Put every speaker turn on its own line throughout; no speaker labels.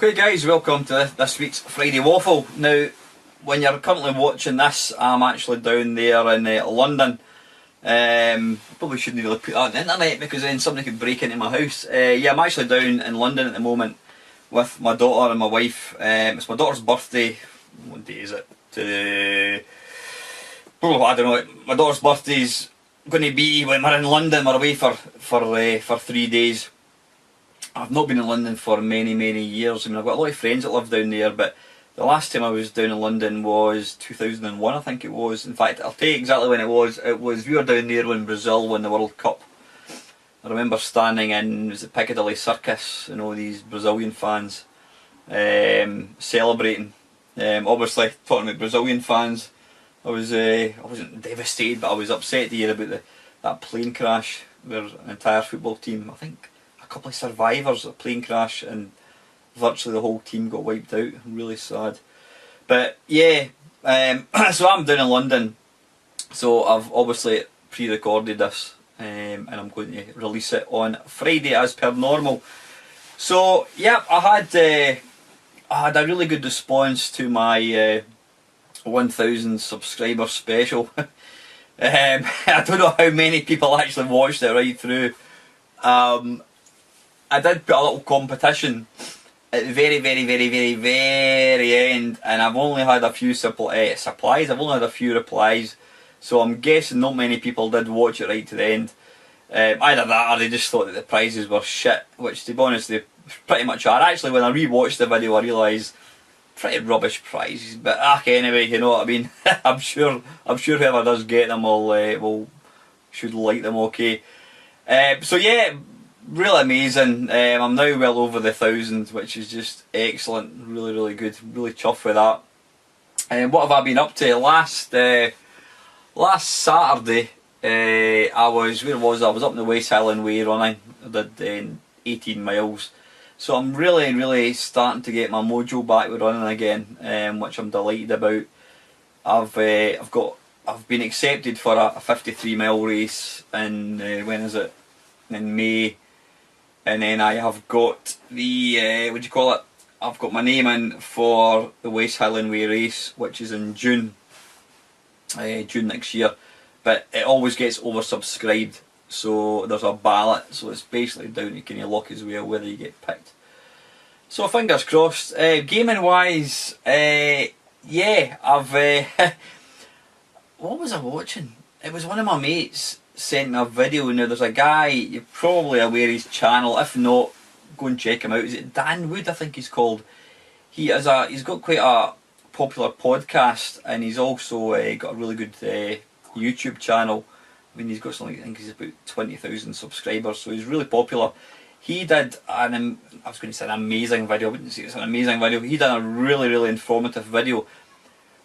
Okay guys, welcome to this week's Friday Waffle. Now, when you're currently watching this, I'm actually down there in London. Probably shouldn't really put that on the internet because then somebody could break into my house. Yeah, I'm actually down in London at the moment with my daughter and my wife. It's my daughter's birthday. What day is it? I don't know. My daughter's birthday's going to be when we're in London. We're away for 3 days. I've not been in London for many years. I mean, I've got a lot of friends that live down there, but the last time I was down in London was 2001, I think it was. In fact, I'll tell you exactly when it was. We were down there when Brazil won the World Cup. I remember standing in, was it Piccadilly Circus, and all these Brazilian fans celebrating. Obviously, talking about Brazilian fans, I wasn't devastated, but I was upset to hear about that plane crash where an entire football team, I think a couple of survivors of a plane crash, and virtually the whole team got wiped out. Really sad. But yeah, so I'm down in London, so I've obviously pre-recorded this, and I'm going to release it on Friday as per normal. So yeah, I had a really good response to my 1000 subscriber special. I don't know how many people actually watched it right through. I did put a little competition at the very end, and I've only had a few supplies. I've only had a few replies, so I'm guessing not many people did watch it right to the end. Either that or they just thought that the prizes were shit, which to be honest they pretty much are. Actually, when I rewatched the video I realised pretty rubbish prizes, but okay, anyway, you know what I mean. I'm sure whoever does get them should like them okay. So yeah, really amazing. I'm now well over the 1,000, which is just excellent. Really good. Really chuffed with that. What have I been up to? Last Saturday, I was up in the West Highland Way running. I did 18 miles. So I'm really starting to get my mojo back with running again, which I'm delighted about. I've been accepted for a 53 mile race in when is it? In May. And then I have got the, I've got my name in for the West Highland Way race, which is in June next year. But it always gets oversubscribed, so there's a ballot, so it's basically down to kind of luck as well whether you get picked. So fingers crossed. Gaming wise, yeah, I've, what was I watching? It was one of my mates sent me a video. Now there's a guy, you're probably aware of his channel, if not, go and check him out. Is it Dan Wood, I think he's called? He's got quite a popular podcast, and he's also got a really good YouTube channel. I mean, he's got something, I think he's about 20,000 subscribers, so he's really popular. He did I was going to say an amazing video, I wouldn't say it's an amazing video. He did a really informative video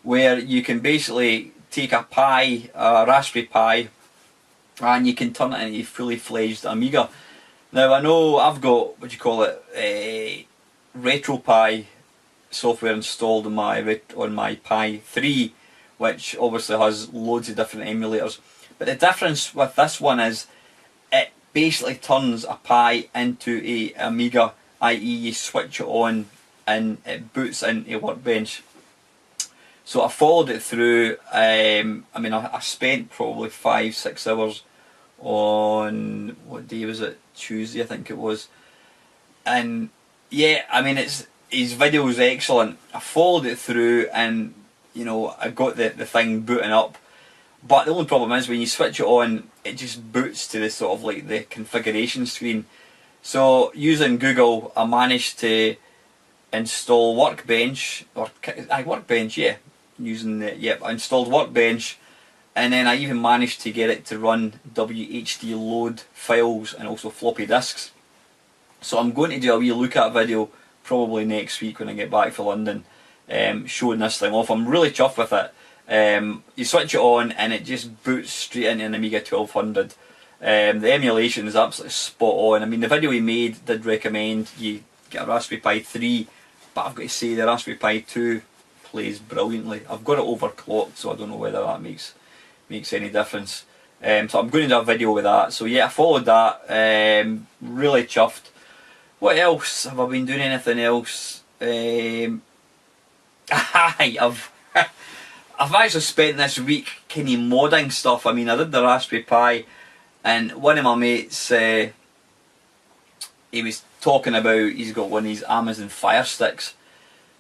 where you can basically take a Raspberry Pi, and you can turn it into a fully fledged Amiga. Now I know I've got, RetroPie software installed on my Pi 3, which obviously has loads of different emulators. But the difference with this one is it basically turns a Pi into a Amiga, i.e. you switch it on and it boots into Workbench. So I followed it through. I spent probably 5-6 hours on, what day was it? Tuesday, I think it was. And yeah, I mean, his video is excellent. I followed it through, and I got the thing booting up. But the only problem is when you switch it on, it just boots to the sort of like the configuration screen. So using Google, I managed to install Workbench, yeah. I installed Workbench, and then I even managed to get it to run WHD load files and also floppy disks. So I'm going to do a wee look at video probably next week when I get back for London, showing this thing off. I'm really chuffed with it. You switch it on and it just boots straight into an Amiga 1200. The emulation is absolutely spot on. I mean, the video he made did recommend you get a Raspberry Pi 3, but I've got to say the Raspberry Pi 2 plays brilliantly. I've got it overclocked, so I don't know whether that makes any difference. So I'm going to do a video with that. So yeah, I followed that. Really chuffed. What else? Have I been doing anything else? I've I've actually spent this week kind of modding stuff. I mean, I did the Raspberry Pi, and one of my mates, he was talking about he's got one of these Amazon Fire Sticks,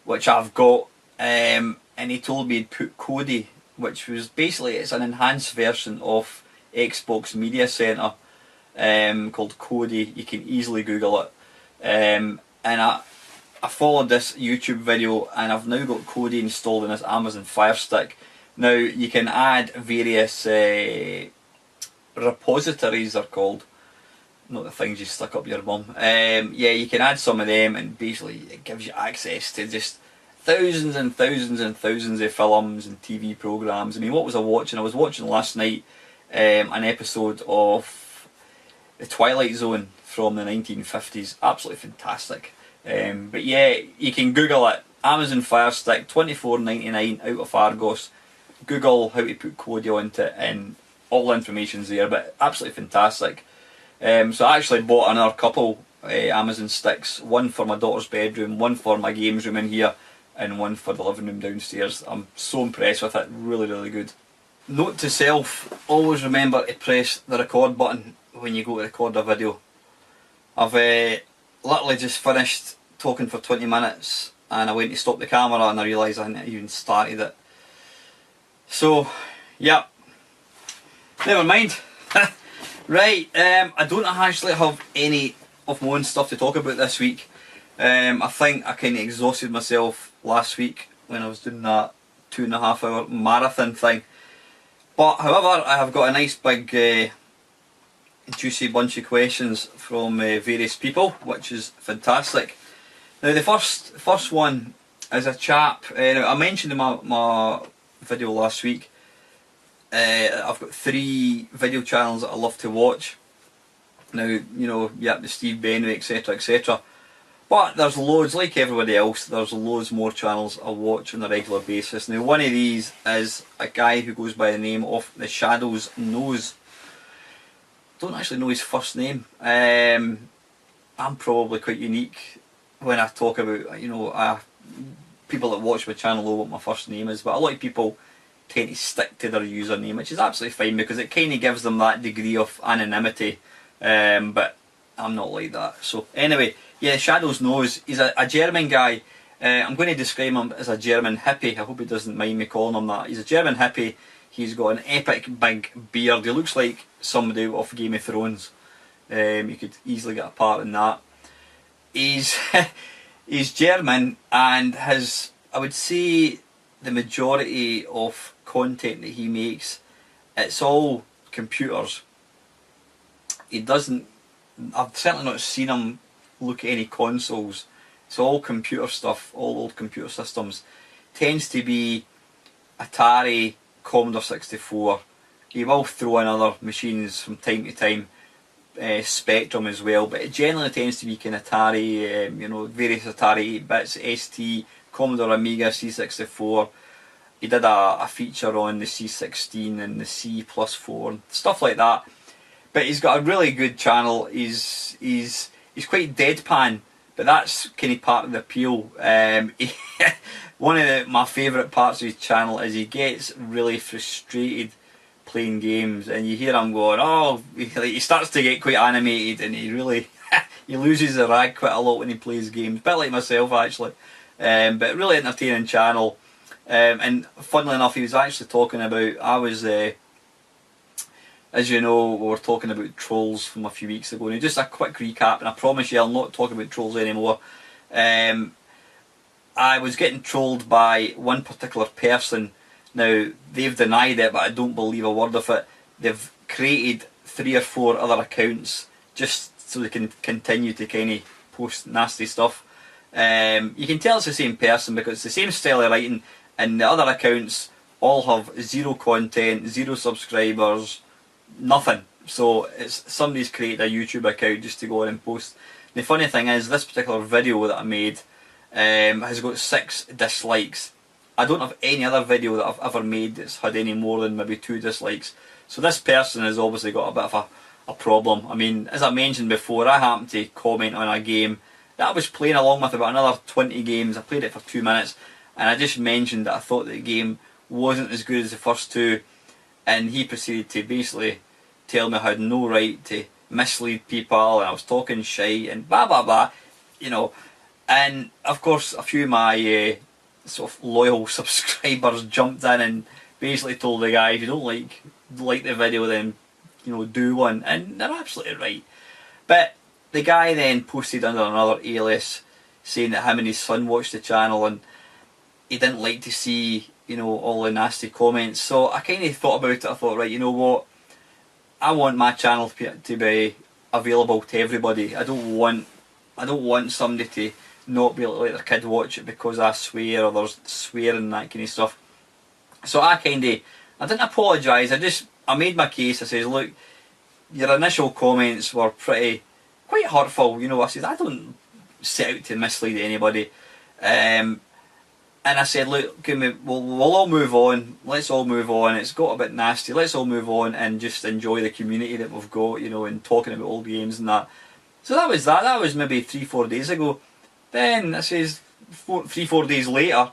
which I've got, and he told me he'd put Kodi, which was basically, it's an enhanced version of Xbox Media Center, called Kodi. You can easily Google it, and I followed this YouTube video, and I've now got Kodi installed in this Amazon Fire Stick. Now you can add various repositories, they're called, not the things you stick up your bum. Yeah, you can add some of them, and basically it gives you access to just thousands and thousands and thousands of films and TV programs. I mean, what was I watching? I was watching last night an episode of The Twilight Zone from the 1950s. Absolutely fantastic. But yeah, you can Google it. Amazon Fire Stick, $24.99 out of Argos. Google how to put Kodi onto it, and all the information's there. But absolutely fantastic. So I actually bought another couple Amazon sticks. One for my daughter's bedroom, one for my games room in here, and one for the living room downstairs. I'm so impressed with it. Really, really good. Note to self: always remember to press the record button when you go to record a video. I've literally just finished talking for 20 minutes, and I went to stop the camera and I realised I hadn't even started it. So, yeah, never mind. Right, I don't actually have any of my own stuff to talk about this week. I think I kind of exhausted myself last week when I was doing that 2.5 hour marathon thing. But however, I have got a nice big juicy bunch of questions from various people, which is fantastic. Now the first one is a chap, I mentioned in my video last week, I've got 3 video channels that I love to watch. Now, you know, yeah, the Steve Benway, etc, etc. But there's loads, like everybody else, there's loads more channels I watch on a regular basis. Now one of these is a guy who goes by the name of Theshadowsnose. Don't actually know his first name. I'm probably quite unique when I talk about, you know, people that watch my channel know what my first name is, but a lot of people tend to stick to their username, which is absolutely fine because it kind of gives them that degree of anonymity, but I'm not like that. So anyway, yeah, Theshadowsnose, he's a German guy. I'm going to describe him as a German hippie. I hope he doesn't mind me calling him that. He's a German hippie. He's got an epic big beard. He looks like somebody off Game of Thrones. You could easily get a part in that. He's he's German, and has, I would say, the majority of content that he makes, it's all computers. He doesn't, I've certainly not seen him look at any consoles. It's all computer stuff, all old computer systems. Tends to be Atari, Commodore 64. He will throw in other machines from time to time, Spectrum as well, but it generally tends to be kind of Atari, you know, various Atari 8-bits, ST, Commodore Amiga, C64. He did a feature on the C16 and the C+4, stuff like that. But he's got a really good channel. He's quite deadpan, but that's kind of part of the appeal. One of my favourite parts of his channel is he gets really frustrated playing games, and you hear him going, oh, he starts to get quite animated, and he really he loses the rag quite a lot when he plays games, a bit like myself actually. But really entertaining channel, and funnily enough, he was actually talking about, I was as you know, we were talking about trolls from a few weeks ago, and just a quick recap, and I promise you I'll not talk about trolls anymore. I was getting trolled by one particular person. Now, they've denied it, but I don't believe a word of it. They've created 3 or 4 other accounts just so they can continue to kind of post nasty stuff. You can tell it's the same person because it's the same style of writing, and the other accounts all have 0 content, 0 subscribers, nothing. So it's somebody's created a YouTube account just to go on and post. The funny thing is, this particular video that I made has got 6 dislikes. I don't have any other video that I've ever made that's had any more than maybe 2 dislikes. So this person has obviously got a bit of a problem. I mean, as I mentioned before, I happened to comment on a game that I was playing along with about another 20 games. I played it for 2 minutes, and I just mentioned that I thought that the game wasn't as good as the first two, and he proceeded to basically tell me I had no right to mislead people, and I was talking shite, and blah blah blah, you know. And of course, a few of my sort of loyal subscribers jumped in and basically told the guy, if you don't like the video, then do one, and they're absolutely right. But the guy then posted under another alias saying that him and his son watched the channel and he didn't like to see all the nasty comments. So I kind of thought about it. I thought, right, you know what, I want my channel to be available to everybody. I don't want somebody to not be able to let their kid watch it because I swear or there's swearing and that kind of stuff. So I didn't apologise. I made my case. I says, look, your initial comments were quite hurtful. I said, I don't set out to mislead anybody. And I said, look, we'll all move on. Let's all move on. It's got a bit nasty. Let's all move on and just enjoy the community that we've got, and talking about old games and that. So that was that. That was maybe 3-4 days ago. Then, I says, 3-4 days later,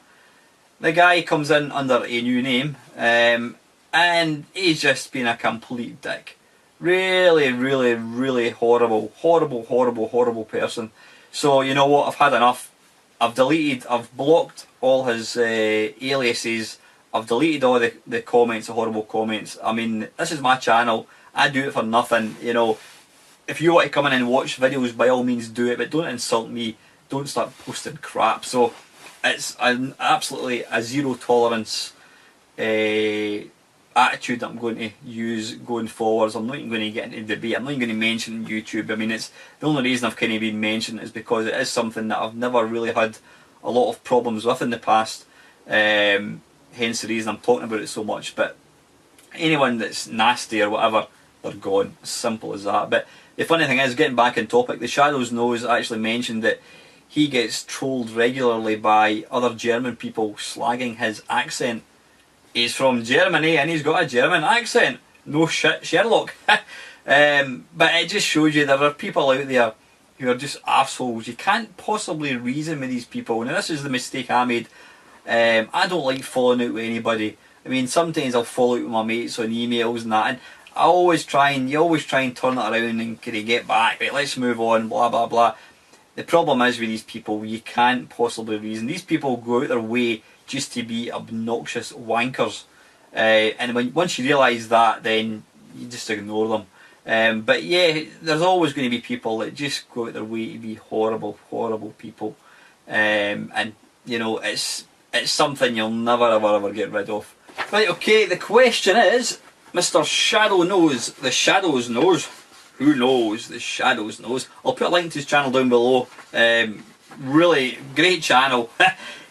the guy comes in under a new name, and he's just been a complete dick. Really, really, really horrible person. So, you know what, I've had enough. I've blocked all his aliases. I've deleted all the comments, the horrible comments. I mean, this is my channel. I do it for nothing, If you want to come in and watch videos, by all means do it, but don't insult me. Don't start posting crap. So it's absolutely a zero tolerance attitude that I'm going to use going forwards. I'm not even going to get into debate. I'm not even going to mention YouTube. I mean, it's the only reason I've kind of been mentioned is because it is something that I've never really had a lot of problems with in the past. Hence the reason I'm talking about it so much. But anyone that's nasty or whatever, they're gone. As simple as that. But the funny thing is, getting back on topic, Theshadowsnose actually mentioned that he gets trolled regularly by other German people slagging his accent. He's from Germany and he's got a German accent. No shit, Sherlock. But it just shows you there are people out there who are just arseholes. You can't possibly reason with these people. Now, this is the mistake I made. I don't like falling out with anybody. I mean, sometimes I'll fall out with my mates on emails and that, and you always try and turn it around and kind of get back. Right, let's move on, blah blah blah. The problem is with these people, you can't possibly reason. These people go out their way just to be obnoxious wankers. And once you realise that, then you just ignore them. But yeah, there's always going to be people that just go out their way to be horrible people. And it's something you'll never ever get rid of. Right, okay, the question is, Mr. Theshadowsnose, who knows, Theshadowsnose. I'll put a link to his channel down below. Really great channel.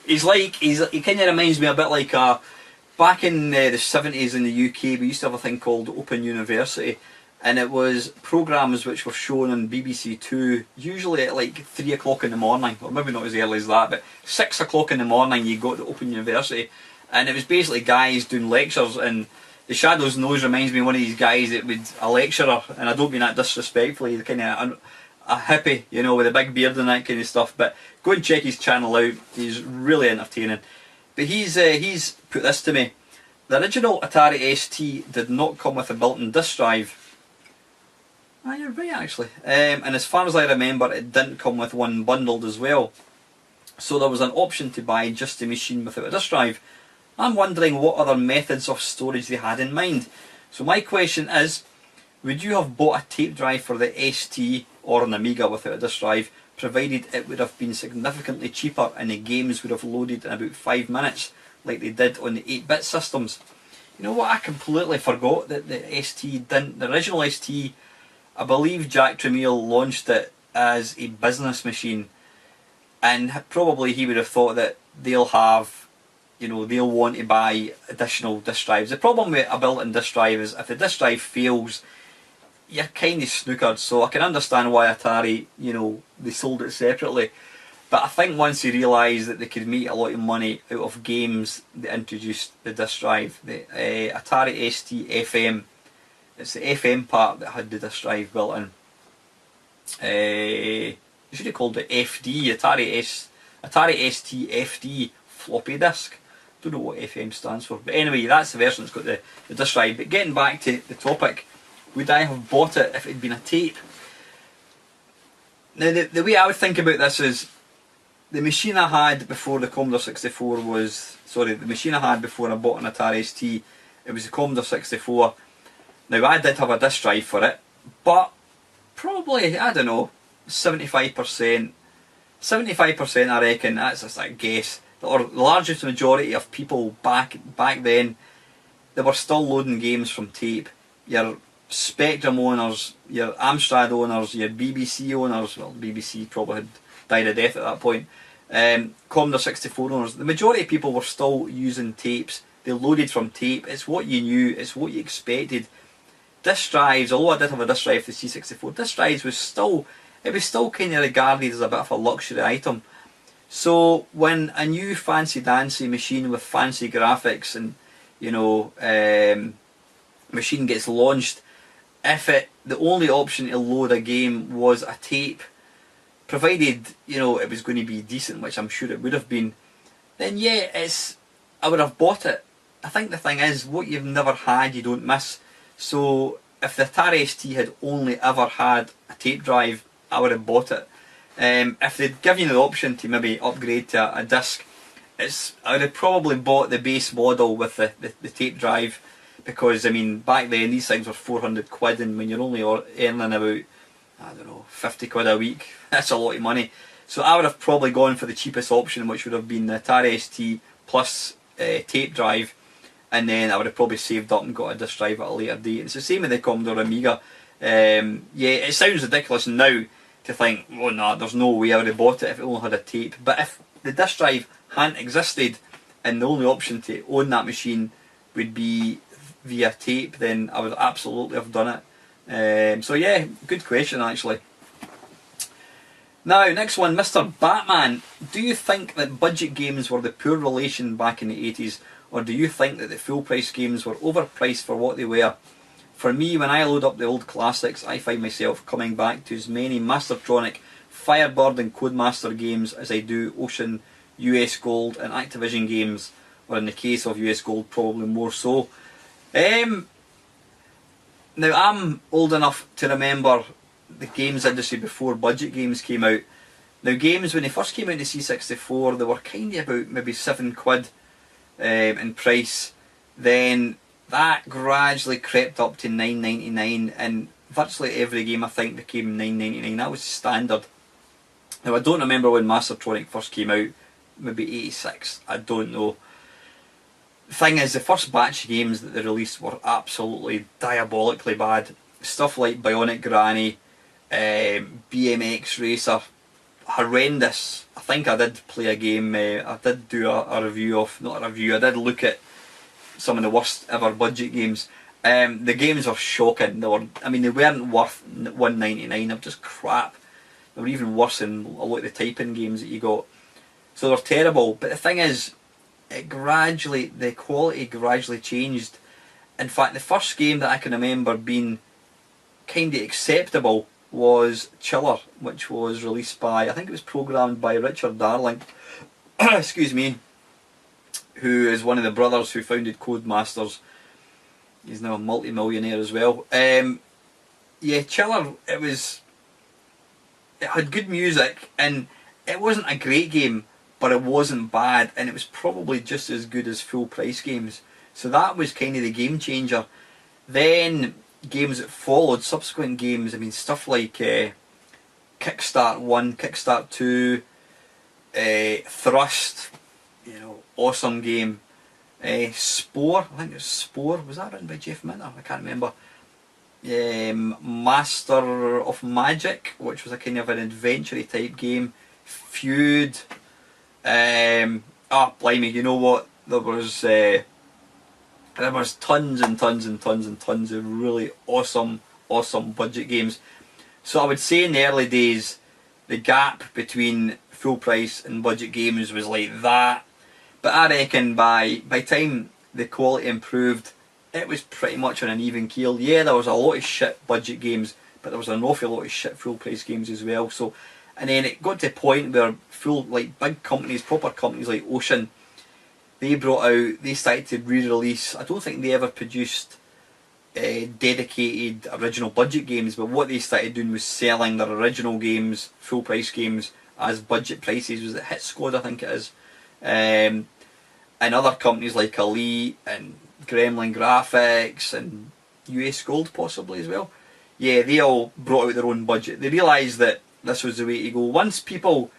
He kind of reminds me a bit like back in the 70s in the UK, we used to have a thing called Open University, and it was programmes which were shown on BBC Two, usually at like 3 o'clock in the morning, or maybe not as early as that, but 6 o'clock in the morning you got to Open University, and it was basically guys doing lectures. And Theshadowsnose reminds me of one of these guys that would, a lecturer, and I don't mean that disrespectfully, he's kind of a hippie, with a big beard and that kind of stuff. But go and check his channel out, he's really entertaining. But he's put this to me: the original Atari ST did not come with a built-in disk drive. Ah, you're right actually. And as far as I remember, it didn't come with one bundled as well. So there was an option to buy just a machine without a disk drive. I'm wondering what other methods of storage they had in mind. So my question is, would you have bought a tape drive for the ST or an Amiga without a disk drive, provided it would have been significantly cheaper and the games would have loaded in about 5 minutes, like they did on the 8-bit systems? You know what, I completely forgot that the ST didn't. The original ST, I believe Jack Tramiel launched it as a business machine, and probably he would have thought that they'll want to buy additional disk drives. The problem with a built-in disk drive is if the disk drive fails, you're kind of snookered. So I can understand why Atari, they sold it separately. But I think once they realised that they could make a lot of money out of games, they introduced the disk drive. The Atari ST FM, it's the FM part that had the disk drive built in. they should have called it FD, Atari ST FD floppy disk. Don't know what FM stands for, but anyway, that's the version that's got the disk drive. But getting back to the topic, would I have bought it if it had been a tape? Now, the way I would think about this is, the machine I had before the Commodore 64 was, sorry, the machine I had before I bought an Atari ST, it was the Commodore 64. Now, I did have a disk drive for it, but probably, I don't know, 75%, I reckon, that's just a guess, or the largest majority of people back then, they were still loading games from tape. Your Spectrum owners, your Amstrad owners, your BBC owners, well, BBC probably had died a death at that point, Commodore 64 owners, the majority of people were still using tapes. They loaded from tape. It's what you knew, it's what you expected. Disk drives, although I did have a disk drive for the C64, disk drives was still kind of regarded as a bit of a luxury item. So when a new fancy dancy machine with fancy graphics and, you know, machine gets launched, if the only option to load a game was a tape, provided, you know, it was going to be decent, which I'm sure it would have been, then yeah, I would have bought it. I think the thing is, what you've never had, you don't miss. So if the Atari ST had only ever had a tape drive, I would have bought it. If they'd given you the option to maybe upgrade to a disc, I would have probably bought the base model with the tape drive, because I mean, back then these things were 400 quid, and when you're only earning about, I don't know, 50 quid a week, that's a lot of money. So I would have probably gone for the cheapest option, which would have been the Atari ST plus tape drive, and then I would have probably saved up and got a disc drive at a later date. It's the same with the Commodore Amiga. Yeah, it sounds ridiculous now to think, oh no, there's no way I would have bought it if it only had a tape. But if the disc drive hadn't existed and the only option to own that machine would be via tape, then I would absolutely have done it. So yeah, good question actually. Now, next one, Mr. Batman. Do you think that budget games were the poor relation back in the 80s, or do you think that the full price games were overpriced for what they were? For me, when I load up the old classics, I find myself coming back to as many Mastertronic, Firebird and Codemaster games as I do Ocean, US Gold and Activision games, or in the case of US Gold, probably more so. Now, I'm old enough to remember the games industry before budget games came out. Now, games, when they first came out in the C64, they were kind of about maybe £7 in price. Then that gradually crept up to £9.99, and virtually every game I think became £9.99. That was standard. Now, I don't remember when Mastertronic first came out, maybe 86, I don't know. The thing is, the first batch of games that they released were absolutely diabolically bad. Stuff like Bionic Granny, BMX Racer, horrendous. I think I did play a game, I did do a review of, not a review, I did look at some of the worst ever budget games. The games were shocking. They weren't worth $1.99, they were just crap. They were even worse than a lot of the typing games that you got. So they were terrible, but the thing is, the quality gradually changed. In fact, the first game that I can remember being kind of acceptable was Chiller, which was released by, I think it was programmed by Richard Darling, excuse me, who is one of the brothers who founded Codemasters. He's now a multi-millionaire as well. Yeah, Chiller, it had good music, and it wasn't a great game, but it wasn't bad, and it was probably just as good as full price games. So that was kind of the game changer. Then games that followed, subsequent games, I mean, stuff like Kickstart 1, Kickstart 2, Thrust, you know, awesome game. Spore, I think it was Spore, was that written by Jeff Minter? I can't remember. Master of Magic, which was a kind of an adventure type game. Feud. Blimey, you know what? There was tons and tons and tons and tons of really awesome budget games. So I would say in the early days, the gap between full price and budget games was like that. But I reckon by time the quality improved, it was pretty much on an even keel. Yeah, there was a lot of shit budget games, but there was an awful lot of shit full price games as well. So And then it got to a point where full, like, big companies, proper companies like Ocean, they started to re-release. I don't think they ever produced dedicated original budget games, but what they started doing was selling their original games, full price games, as budget prices. Was it Hit Squad, I think it is. And other companies like Elite and Gremlin Graphics and US Gold possibly as well. Yeah, they all brought out their own budget. They realised that this was the way to go. Once people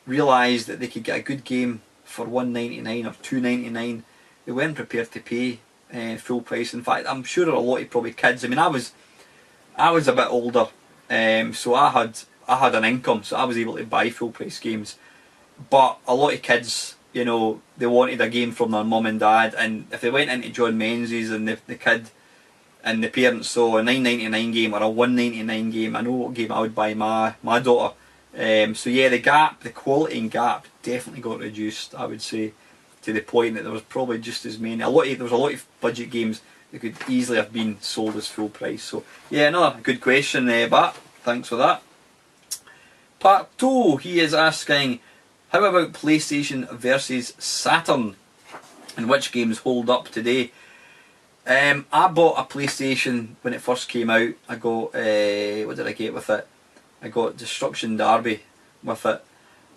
realised that they could get a good game for $1.99 or $2.99, they weren't prepared to pay full price. In fact, I'm sure there are a lot of probably kids. I mean, I was a bit older, so I had an income, so I was able to buy full price games. But a lot of kids, you know, they wanted a game from their mum and dad, and if they went into John Menzies and the kid and the parents saw a $9.99 game or a $1.99 game, I know what game I would buy my daughter. So yeah, the quality and gap definitely got reduced, I would say, to the point that there was probably just as many. There was a lot of budget games that could easily have been sold as full price. So yeah, another good question there, Bat. Thanks for that. Part 2, he is asking, how about PlayStation versus Saturn, and which games hold up today? I bought a PlayStation when it first came out. I got, what did I get with it? I got Destruction Derby with it.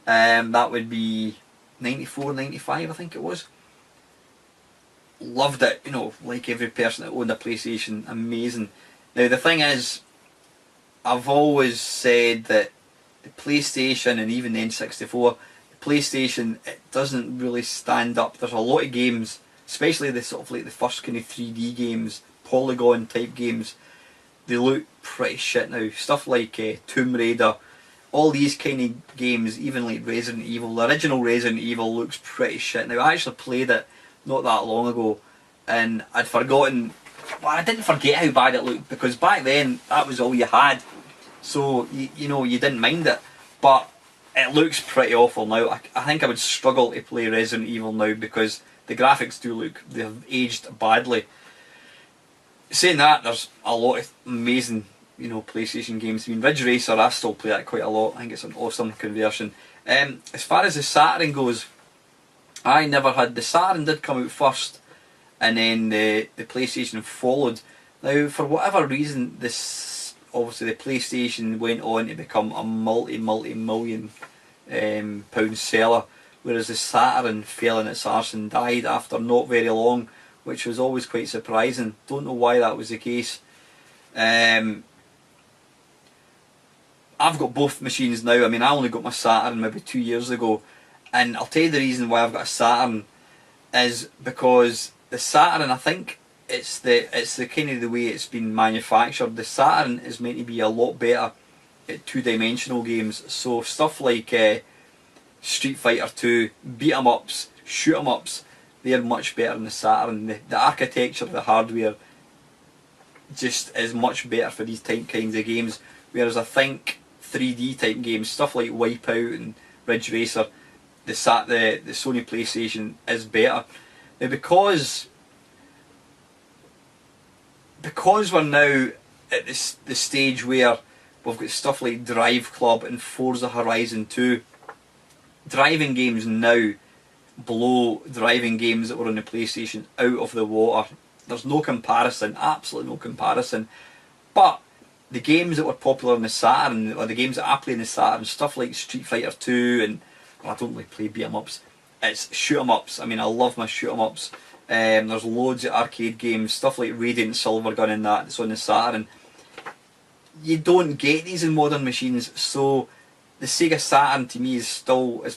That would be 94, 95 I think it was. Loved it, you know, like every person that owned a PlayStation, amazing. Now the thing is, I've always said that the PlayStation and even the N64, the PlayStation, it doesn't really stand up. There's a lot of games, especially the sort of like the first kind of 3D games, polygon type games, they look pretty shit now. Stuff like Tomb Raider, all these kind of games, even like Resident Evil, the original Resident Evil looks pretty shit now. I actually played it not that long ago, and I'd forgotten, well, I didn't forget how bad it looked, because back then that was all you had, so you know, you didn't mind it. But it looks pretty awful now. I think I would struggle to play Resident Evil now, because the graphics they've aged badly. Saying that, there's a lot of amazing, you know, PlayStation games. I mean, Ridge Racer, I still play that quite a lot. I think it's an awesome conversion. As far as the Saturn goes, I never had. The Saturn did come out first, and then the PlayStation followed. Now, for whatever reason, obviously the PlayStation went on to become a multi-million pound seller, whereas the Saturn fell in its arse and died after not very long, which was always quite surprising. Don't know why that was the case. I've got both machines now. I mean, I only got my Saturn maybe 2 years ago, and I'll tell you the reason why I've got a Saturn is because the Saturn, I think it's the kind of the way it's been manufactured. The Saturn is meant to be a lot better at two-dimensional games. So stuff like Street Fighter 2, beat 'em ups, shoot 'em ups, they're much better than the Saturn. The architecture of the hardware just is much better for these kinds of games. Whereas I think 3D type games, stuff like Wipeout and Ridge Racer, the Sony PlayStation is better. Now because we're now at the stage where we've got stuff like Drive Club and Forza Horizon 2, driving games now blow driving games that were on the PlayStation out of the water. There's no comparison, absolutely no comparison. But the games that were popular on the Saturn, or the games that I play in the Saturn, stuff like Street Fighter 2 and, well, I don't really play beat 'em ups, it's shoot 'em ups. I mean, I love my shoot 'em ups. There's loads of arcade games, stuff like Radiant Silvergun and that's on the Saturn. You don't get these in modern machines, so the Sega Saturn to me is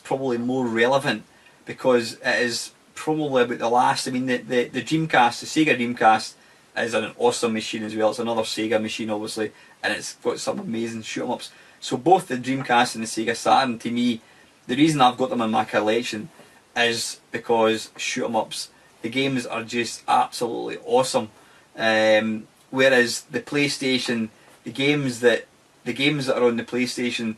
probably more relevant, because it is probably about the last. I mean, the Dreamcast, the Sega Dreamcast is an awesome machine as well. It's another Sega machine obviously, and it's got some amazing shoot 'em ups. So both the Dreamcast and the Sega Saturn, to me, the reason I've got them in my collection is because shoot 'em ups. The games are just absolutely awesome. Whereas the PlayStation, the games that are on the PlayStation,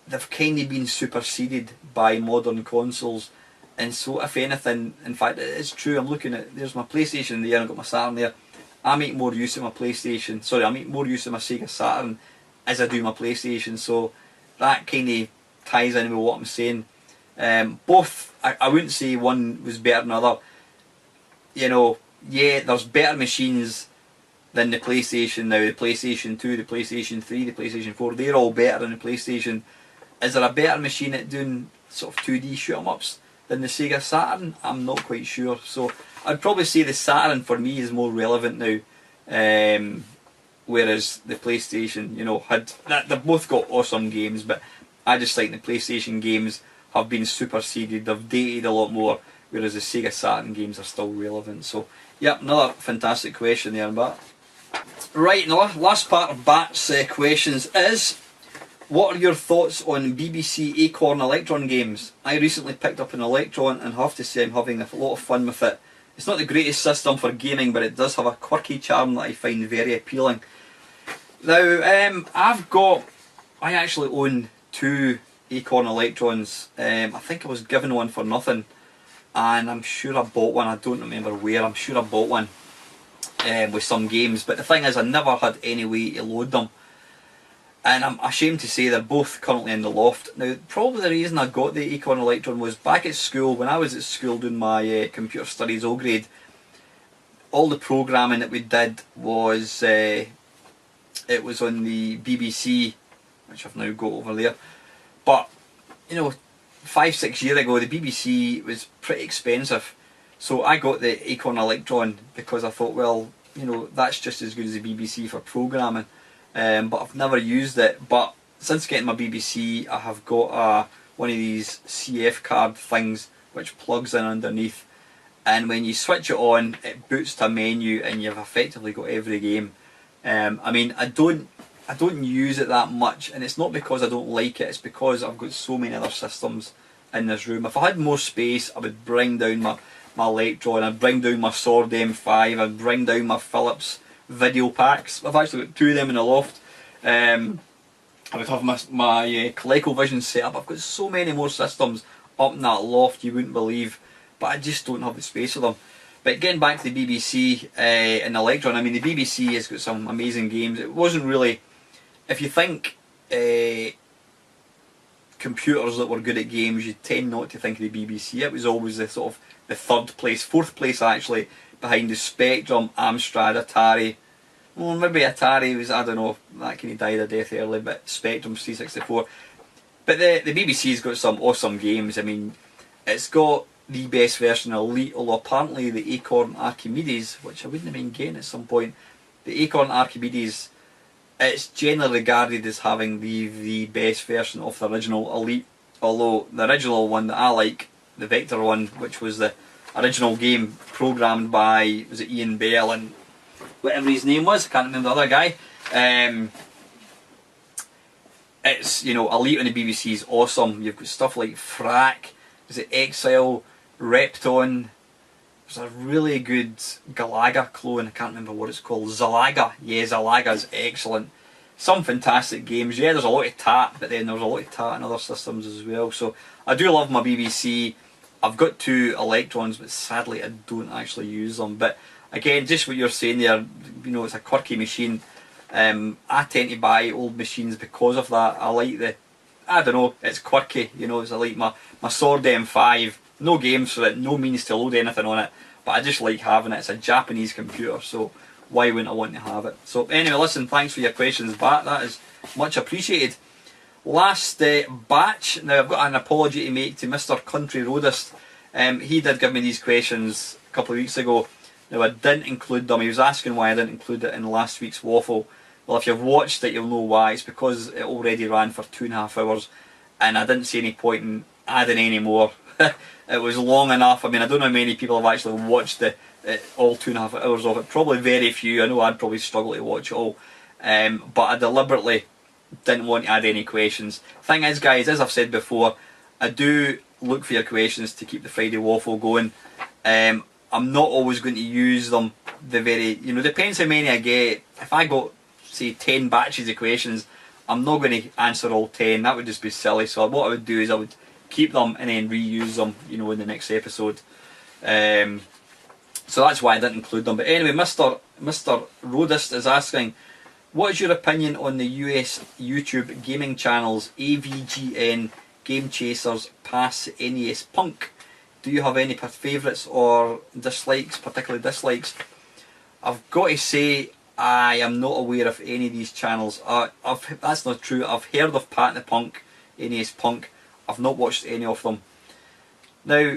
they've kind of been superseded by modern consoles. And so, if anything, in fact, it is true. I'm looking at, there's my PlayStation there, I've got my Saturn there. I make more use of my PlayStation. Sorry, I make more use of my Sega Saturn as I do my PlayStation. So that kind of ties in with what I'm saying. Both, I wouldn't say one was better than the other. You know, yeah, there's better machines than the PlayStation now. The PlayStation 2, the PlayStation 3, the PlayStation 4, they're all better than the PlayStation. Is there a better machine at doing sort of 2D shoot 'em ups than the Sega Saturn? I'm not quite sure. So I'd probably say the Saturn for me is more relevant now. Whereas the PlayStation, you know, they've both got awesome games, but I just think the PlayStation games have been superseded, they've dated a lot more, whereas the Sega Saturn games are still relevant. So, yep, another fantastic question there, Bat. Right, and the last part of Bat's questions is, what are your thoughts on BBC Acorn Electron games? I recently picked up an Electron and have to say I'm having a lot of fun with it. It's not the greatest system for gaming, but it does have a quirky charm that I find very appealing. Now, I actually own 2 Acorn Electrons. I think I was given one for nothing, and I'm sure I bought one. I don't remember where. I'm sure I bought one with some games, but the thing is, I never had any way to load them, and I'm ashamed to say they're both currently in the loft. Now, probably the reason I got the Acorn Electron was back at school, when I was at school doing my computer studies O grade. All the programming that we did was it was on the BBC, which I've now got over there. But, you know, 5-6 years ago, the BBC was pretty expensive. So I got the Acorn Electron because I thought, well, you know, that's just as good as the BBC for programming. But I've never used it. But since getting my BBC, I have got one of these CF card things which plugs in underneath. And when you switch it on, it boots to a menu and you've effectively got every game. I mean, I don't use it that much, and it's not because I don't like it, it's because I've got so many other systems in this room. If I had more space, I would bring down my Electron, I'd bring down my Sword M5, I'd bring down my Philips video packs. I've actually got 2 of them in the loft. I would have my ColecoVision set up. I've got so many more systems up in that loft you wouldn't believe, but I just don't have the space for them. But getting back to the BBC and Electron, I mean, the BBC has got some amazing games. It wasn't really, if you think computers that were good at games, you tend not to think of the BBC. It was always the sort of the 3rd place, 4th place actually, behind the Spectrum, Amstrad, Atari. Well, maybe Atari was, I don't know, that kind of died a death early, but Spectrum's 364. But the BBC's got some awesome games. I mean, it's got the best version of Elite, although apparently the Acorn Archimedes, which I wouldn't mind getting at some point, the Acorn Archimedes, it's generally regarded as having the best version of the original Elite, although the original one that I like, the Vector one, which was the original game programmed by, was it Ian Bell and whatever his name was, I can't remember the other guy. It's, you know, Elite on the BBC is awesome. You've got stuff like Frack, is it Exile, Repton, there's a really good Galaga clone, I can't remember what it's called, Zalaga, yeah, Zalaga's excellent. Some fantastic games, yeah, there's a lot of TAT, but then there's a lot of TAT in other systems as well, so I do love my BBC. I've got 2 Electrons, but sadly I don't actually use them. But again, just what you're saying there, you know, it's a quirky machine. I tend to buy old machines because of that. I like I don't know, it's quirky, you know, it's like my Sword M5, no games for it, no means to load anything on it, but I just like having it. It's a Japanese computer, so why wouldn't I want to have it? So anyway, listen, thanks for your questions, Bat, that is much appreciated. Last batch, now I've got an apology to make to Mr. Country Roadist. He did give me these questions a couple of weeks ago. Now I didn't include them, he was asking why I didn't include it in last week's Waffle. Well, if you've watched it, you'll know why. It's because it already ran for 2.5 hours, and I didn't see any point in adding any more. It was long enough. I mean, I don't know how many people have actually watched all 2.5 hours of it. Probably very few. I know I'd probably struggle to watch it all. But I deliberately didn't want to add any questions. Thing is, guys, as I've said before, I do look for your questions to keep the Friday Waffle going. I'm not always going to use them depends how many I get. If I got, say, 10 batches of questions, I'm not going to answer all 10. That would just be silly. So what I would do is I would keep them and then reuse them, you know, in the next episode. So that's why I didn't include them. But anyway, Mr. Rodist is asking, What is your opinion on the US YouTube gaming channels AVGN, Game Chasers, Pass, NES Punk? Do you have any favourites or dislikes, particularly dislikes? I've got to say, I am not aware of any of these channels. That's not true. I've heard of Pat the Punk, NES Punk. I've not watched any of them. Now,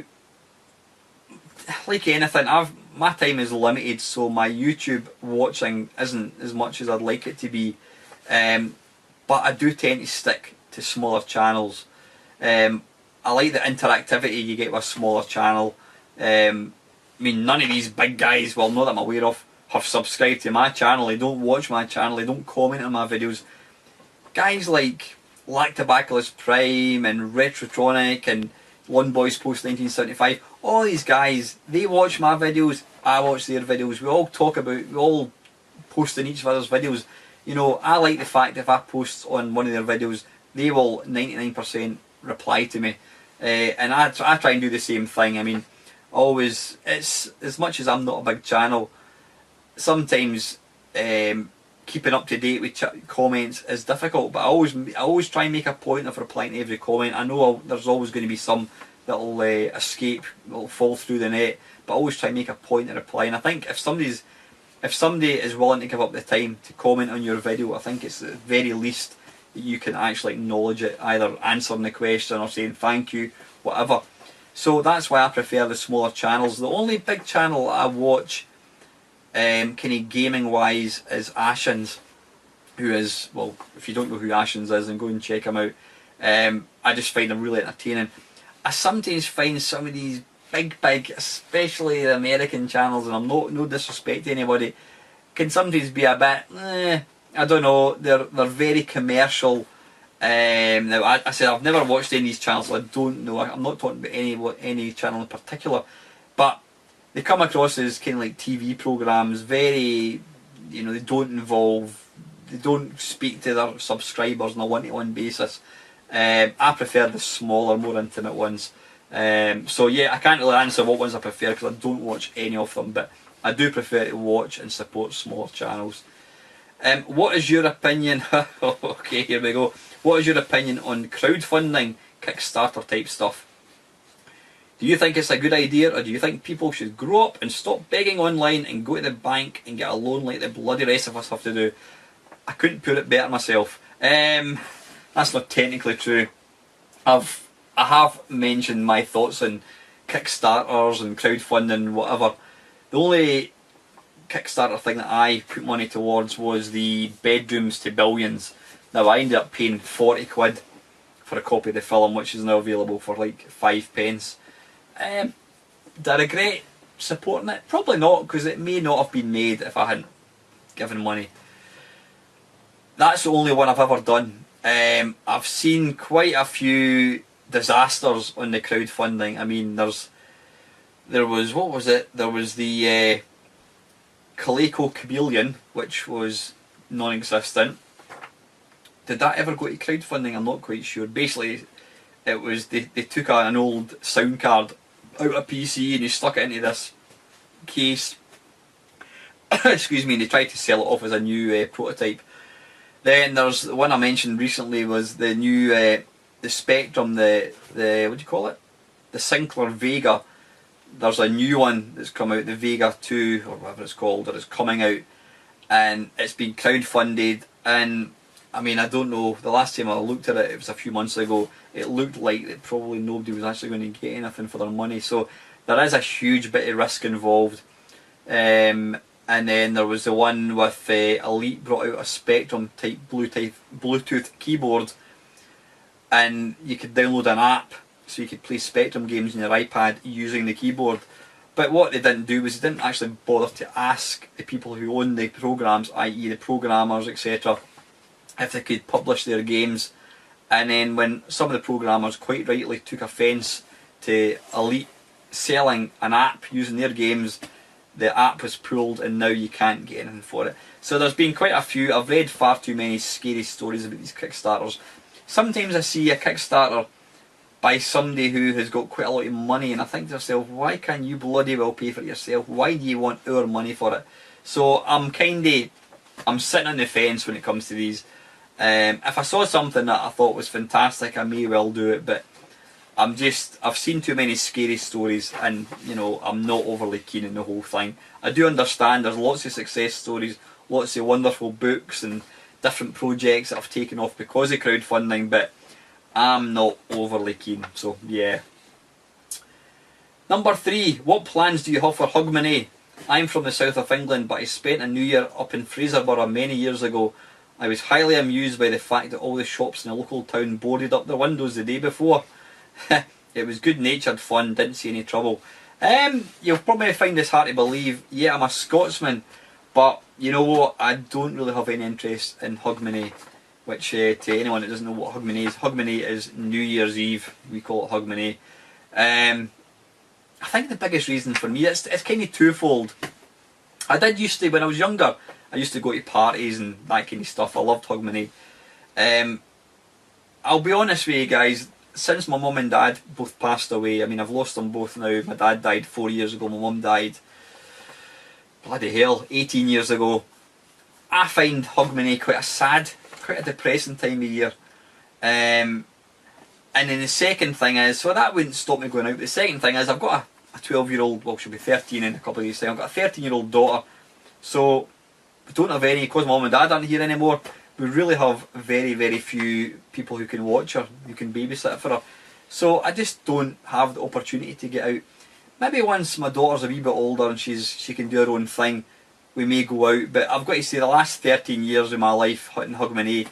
like anything, my time is limited, so my YouTube watching isn't as much as I'd like it to be. But I do tend to stick to smaller channels. I like the interactivity you get with a smaller channel. I mean, none of these big guys, well, not that I'm aware of, have subscribed to my channel. They don't watch my channel. They don't comment on my videos. Guys like Lactobacillus Prime and Retrotronic and One Boys Post 1975, all these guys, they watch my videos, I watch their videos, we all post in each other's videos. You know, I like the fact that if I post on one of their videos, they will 99% reply to me. And I try and do the same thing. I mean, always, it's as much as I'm not a big channel, sometimes keeping up to date with comments is difficult, but I always try and make a point of replying to every comment. I know there's always going to be some that'll escape, that'll fall through the net, but I always try and make a point of replying. I think if somebody is willing to give up the time to comment on your video, I think it's at the very least that you can actually acknowledge it, either answering the question or saying thank you, whatever. So that's why I prefer the smaller channels. The only big channel I watch kind of gaming wise is Ashens, who is, well, if you don't know who Ashens is, then go and check him out. I just find him really entertaining. I sometimes find some of these big, especially the American channels, and I'm no disrespect to anybody, can sometimes be a bit, I don't know, they're very commercial. Now I said I've never watched any of these channels, so I don't know. I'm not talking about any channel in particular, but they come across as kind of like TV programs, very, you know, they don't speak to their subscribers on a one-to-one basis. I prefer the smaller, more intimate ones. So yeah, I can't really answer what ones I prefer because I don't watch any of them, but I do prefer to watch and support smaller channels. What is your opinion? Okay, here we go. What is your opinion on crowdfunding, Kickstarter type stuff? Do you think it's a good idea, or do you think people should grow up and stop begging online and go to the bank and get a loan like the bloody rest of us have to do? I couldn't put it better myself. That's not technically true. I have mentioned my thoughts on Kickstarters and crowdfunding, whatever. The only Kickstarter thing that I put money towards was the Bedrooms to Billions. Now I ended up paying 40 quid for a copy of the film, which is now available for like 5 pence. Did I regret supporting it? Probably not, because it may not have been made if I hadn't given money. That's the only one I've ever done. I've seen quite a few disasters on the crowdfunding. I mean, there was, what was it? There was the Coleco Chameleon, which was non-existent. Did that ever go to crowdfunding? I'm not quite sure. Basically, it was they took an old sound card out of PC and they stuck it into this case. Excuse me, and they tried to sell it off as a new prototype. Then there's the one I mentioned recently was the new the Spectrum, the what do you call it? The Sinclair Vega. There's a new one that's come out, the Vega 2 or whatever it's called, that is coming out, and it's been crowdfunded. And I mean, I don't know, the last time I looked at it, it was a few months ago, it looked like that probably nobody was actually going to get anything for their money. So there is a huge bit of risk involved. And then there was the one with Elite brought out a Spectrum type Bluetooth keyboard, and you could download an app so you could play Spectrum games on your iPad using the keyboard. But what they didn't do was they didn't actually bother to ask the people who own the programs, i.e. the programmers, etc., if they could publish their games. And then when some of the programmers quite rightly took offence to Elite selling an app using their games, the app was pulled and now you can't get anything for it. So there's been quite a few. I've read far too many scary stories about these Kickstarters. Sometimes I see a Kickstarter by somebody who has got quite a lot of money and I think to myself, why can't you bloody well pay for it yourself? Why do you want our money for it? So I'm kind of I'm sitting on the fence when it comes to these. If I saw something that I thought was fantastic, I may well do it, but I've seen too many scary stories, and you know, I'm not overly keen on the whole thing. I do understand there's lots of success stories, lots of wonderful books and different projects that have taken off because of crowdfunding, but I'm not overly keen, so yeah. Number 3, what plans do you have for Hogmanay? I'm from the south of England, but I spent a New Year up in Fraserburgh many years ago. I was highly amused by the fact that all the shops in the local town boarded up their windows the day before. It was good-natured fun, didn't see any trouble. You'll probably find this hard to believe. Yeah, I'm a Scotsman, but you know what? I don't really have any interest in Hogmanay, which to anyone that doesn't know what Hogmanay is New Year's Eve. We call it Hogmanay. I think the biggest reason for me, it's kind of twofold. I did used to, when I was younger, I used to go to parties and that kind of stuff. I loved Hogmanay. I'll be honest with you guys, since my mum and dad both passed away, I mean, I've lost them both now. My dad died 4 years ago, my mum died, bloody hell, 18 years ago. I find Hogmanay quite a depressing time of year. And then the second thing is, so that wouldn't stop me going out. The second thing is, I've got a 12-year-old, well, she'll be 13 in a couple of years' time. I've got a 13-year-old daughter. So we don't have any, because mum and dad aren't here anymore, we really have very, very few people who can watch her, who can babysit for her. So I just don't have the opportunity to get out. Maybe once my daughter's a wee bit older and she can do her own thing, we may go out. But I've got to say, the last 13 years of my life in Hogmanay,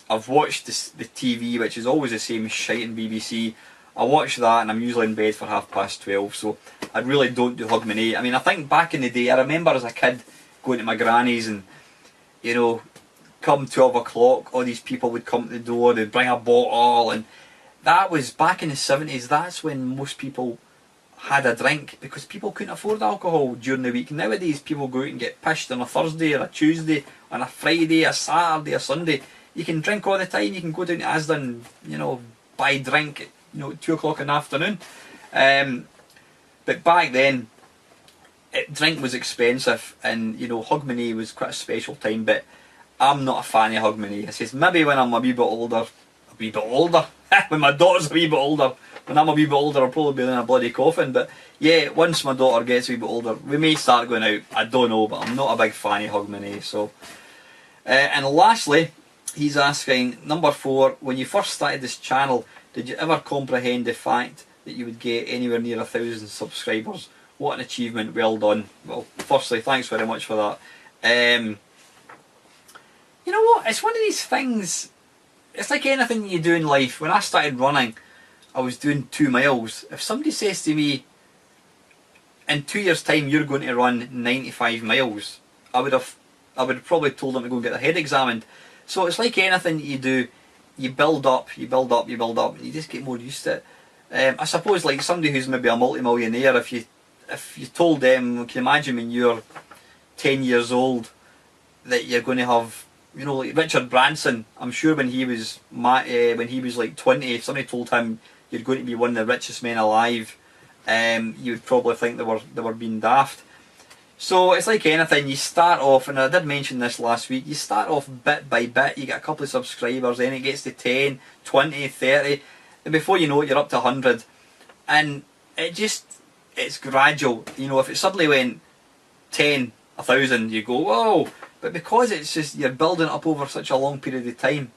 I've watched the TV, which is always the same shite in BBC. I watch that and I'm usually in bed for 12:30, so I really don't do Hogmanay. I mean, I think back in the day, I remember as a kid going to my granny's and, you know, come 12 o'clock, all these people would come to the door, they'd bring a bottle, and that was back in the 70s. That's when most people had a drink, because people couldn't afford alcohol during the week. Nowadays people go out and get pissed on a Thursday or a Tuesday, on a Friday, a Saturday, a Sunday. You can drink all the time. You can go down to Asda and, you know, buy a drink at, you know, 2 o'clock in the afternoon. But back then, drink was expensive, and you know, Hogmanay was quite a special time. But I'm not a fan of Hogmanay. I says maybe when I'm a wee bit older, when my daughter's a wee bit older, when I'm a wee bit older, I'll probably be in a bloody coffin. But yeah, once my daughter gets a wee bit older, we may start going out. I don't know, but I'm not a big fan of Hogmanay. So, and lastly, he's asking, number 4, when you first started this channel, did you ever comprehend the fact that you would get anywhere near 1,000 subscribers? What an achievement, well done. Well, firstly, thanks very much for that. You know what, it's one of these things, it's like anything you do in life. When I started running, I was doing 2 miles. If somebody says to me, in 2 years' time you're going to run 95 miles, I would have probably told them to go and get their head examined. So it's like anything you do, you build up, and you just get more used to it. I suppose like somebody who's maybe a multi-millionaire, if you told them, can you imagine when you're 10 years old that you're going to have, you know, like Richard Branson, I'm sure when he was like 20, if somebody told him you're going to be one of the richest men alive, you would probably think they were being daft. So it's like anything, you start off, and I did mention this last week, you start off bit by bit, you get a couple of subscribers, then it gets to 10, 20, 30, and before you know it you're up to 100, and it's gradual. You know, if it suddenly went 10, 1,000, you go, whoa, but because it's just, you're building it up over such a long period of time,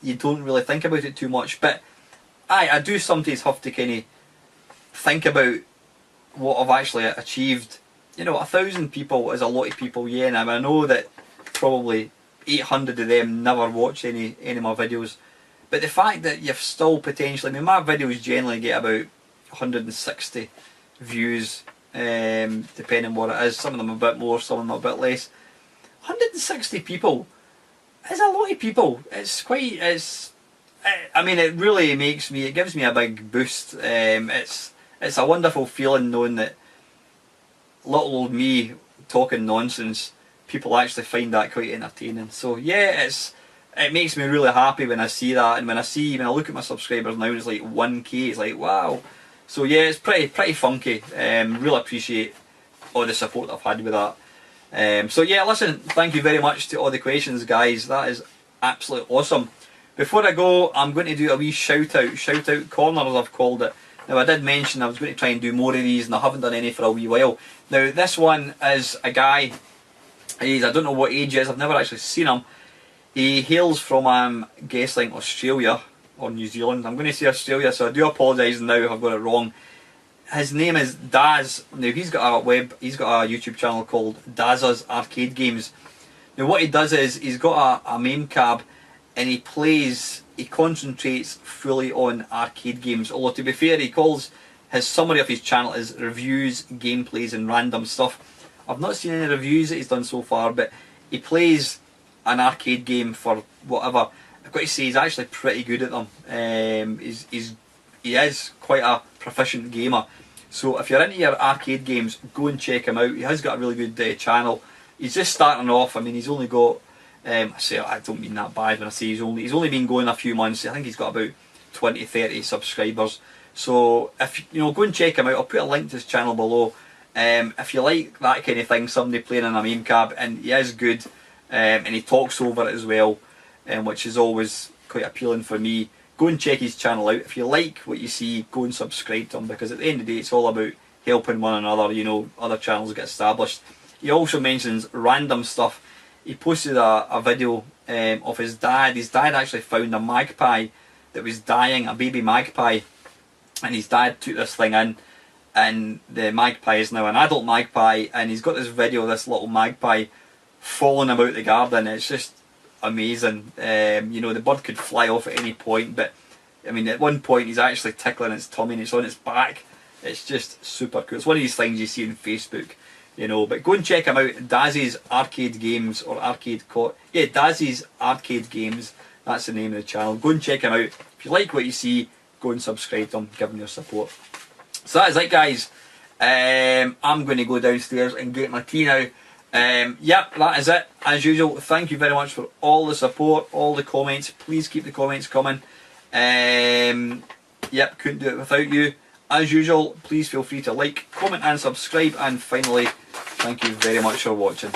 you don't really think about it too much. But I do sometimes have to kind of think about what I've actually achieved. You know, 1,000 people is a lot of people, yeah, and I know that probably 800 of them never watch any of my videos, but the fact that you've still potentially, I mean, my videos generally get about 160 views, depending on what it is. Some of them a bit more, some of them a bit less. 160 people is a lot of people. I mean, it really it gives me a big boost. It's a wonderful feeling knowing that little old me talking nonsense, people actually find that quite entertaining. So yeah, it makes me really happy when I see that, and when I look at my subscribers now and it's like 1k, it's like wow. So yeah, it's pretty funky. Really appreciate all the support I've had with that. So yeah, listen, thank you very much to all the questions, guys. That is absolutely awesome. Before I go, I'm going to do a wee shout out corner, as I've called it. Now, I did mention I was going to try and do more of these, and I haven't done any for a wee while. Now, this one is a guy. I don't know what age he is. I've never actually seen him. He hails from, I'm guessing, Australia or New Zealand. I'm going to say Australia, so I do apologise now if I've got it wrong. His name is Daz. Now, he's got a YouTube channel called Dazzas Arcade Games. Now, what he does is he's got a MAME cab, and he concentrates fully on arcade games. Although, to be fair, he calls his summary of his channel is reviews, gameplays and random stuff. I've not seen any reviews that he's done so far, but he plays an arcade game for whatever. I've got to say, he's actually pretty good at them. He is quite a proficient gamer. So if you're into your arcade games, go and check him out. He has got a really good channel. He's just starting off. I mean, he's only got, I don't mean that bad when I say he's only been going a few months. I think he's got about 20-30 subscribers. So if go and check him out. I'll put a link to his channel below. If you like that kind of thing, somebody playing in a MAME cab, and he is good, and he talks over it as well, which is always quite appealing for me. Go and check his channel out. If you like what you see, go and subscribe to him, because at the end of the day, it's all about helping one another. Other channels get established. He also mentions random stuff. He posted a video of his dad. His dad actually found a magpie that was dying, a baby magpie, and his dad took this thing in, and the magpie is now an adult magpie, and he's got this video of this little magpie falling about the garden. It's just amazing. The bird could fly off at any point, but I mean, at one point he's actually tickling its tummy and it's on its back. It's just super cool. It's one of these things you see on Facebook, but go and check him out. Dazzas Arcade Games, or Dazzas Arcade Games, that's the name of the channel. Go and check him out. If you like what you see, go and subscribe to him, give him your support. So that is it, guys. I'm going to go downstairs and get my tea now. Yep, that is it. As usual, thank you very much for all the support, all the comments. Please keep the comments coming. Yep, couldn't do it without you. As usual, please feel free to like, comment and subscribe. And finally, thank you very much for watching.